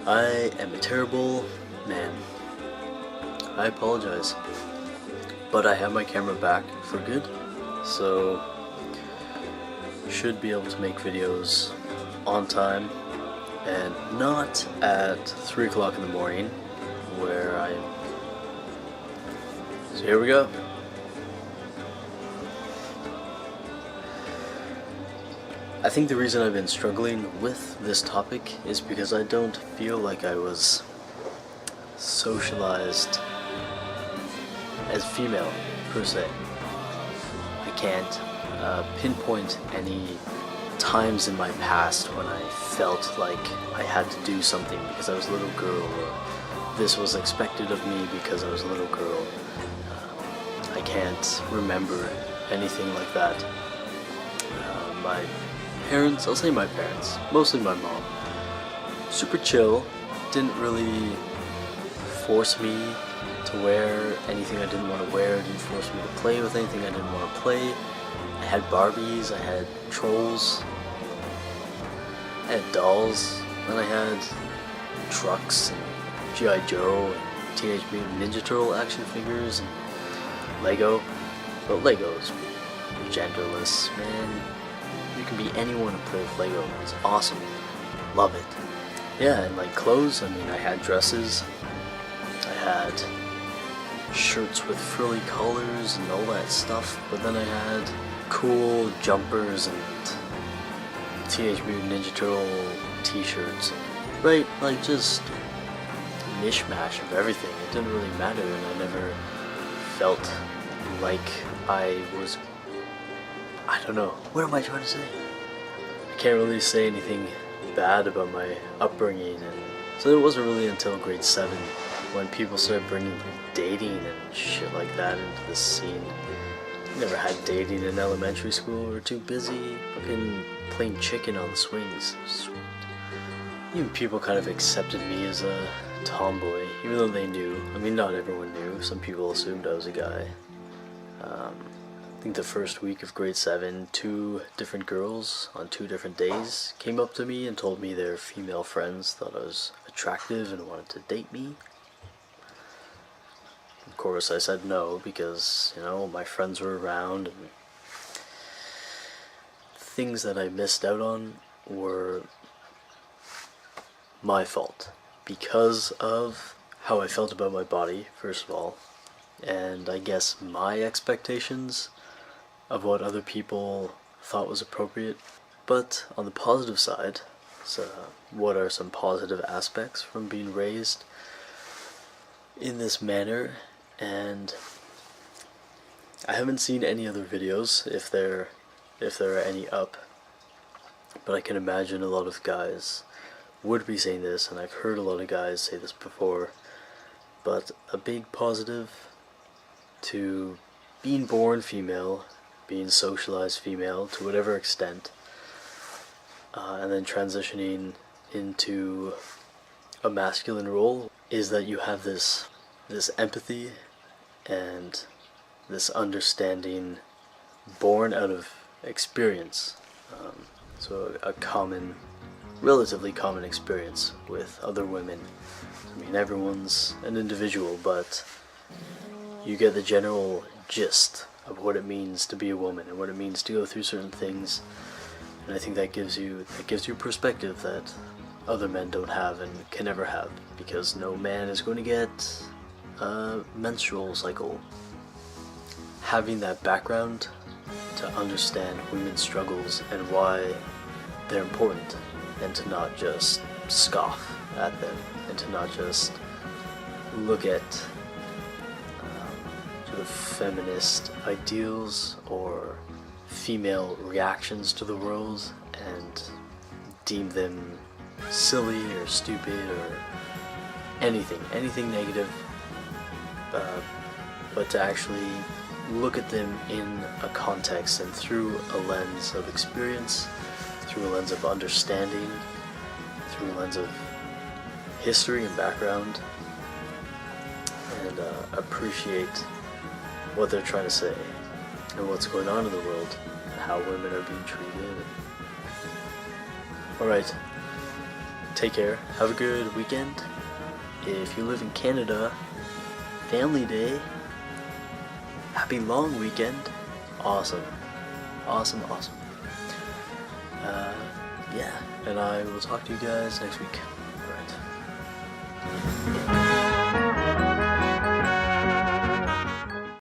I am a terrible man. I apologize. But I have my camera back for good, so should be able to make videos on time and not at 3 o'clock in the morning where So here we go. I think the reason I've been struggling with this topic is because I don't feel like I was socialized as female, per se. I can't pinpoint any times in my past when I felt like I had to do something because I was a little girl, or this was expected of me because I was a little girl. I can't remember anything like that. My parents, I'll say my parents, mostly my mom, super chill, didn't really force me to wear anything I didn't want to wear, didn't force me to play with anything I didn't want to play. I had Barbies, I had trolls, I had dolls, and I had trucks and G.I. Joe and Teenage Mutant Ninja Turtle action figures and Lego. But Lego's genderless, man. You can be anyone and play with Lego. It's awesome. Love it. Yeah, and like clothes, I mean, I had dresses, I had shirts with frilly colors and all that stuff, but then I had cool jumpers and Teenage Mutant Ninja Turtle t-shirts, right? Like just a mishmash of everything. It didn't really matter, and I never felt like I was, I don't know, what am I trying to say? I can't really say anything bad about my upbringing, and so it wasn't really until grade 7 when people started bringing dating and shit like that into the scene. Never had dating in elementary school. We were too busy fucking playing chicken on the swings. Sweet. Even people kind of accepted me as a tomboy, even though they knew. I mean, not everyone knew. Some people assumed I was a guy. I think the first week of grade 7, 2 different girls on 2 different days came up to me and told me their female friends thought I was attractive and wanted to date me. Of course, I said no because, you know, my friends were around, and things that I missed out on were my fault because of how I felt about my body, first of all, and I guess my expectations of what other people thought was appropriate. But on the positive side, so what are some positive aspects from being raised in this manner? And I haven't seen any other videos, if there are any up, but I can imagine a lot of guys would be saying this, and I've heard a lot of guys say this before. But a big positive to being born female, being socialized female to whatever extent, and then transitioning into a masculine role, is that you have this empathy and this understanding born out of experience. So a relatively common experience with other women. I mean, everyone's an individual, but you get the general gist of what it means to be a woman and what it means to go through certain things. And I think that gives you perspective that other men don't have and can never have, because no man is going to get a menstrual cycle. Having that background to understand women's struggles and why they're important, and to not just scoff at them, and to not just look at sort of feminist ideals or female reactions to the world and deem them silly or stupid or anything negative, but to actually look at them in a context and through a lens of experience, through a lens of understanding, through a lens of history and background, and appreciate what they're trying to say and what's going on in the world and how women are being treated. Alright, take care. Have a good weekend. If you live in Canada, Family Day. Happy long weekend. Awesome. Awesome, awesome. Yeah, and I will talk to you guys next week.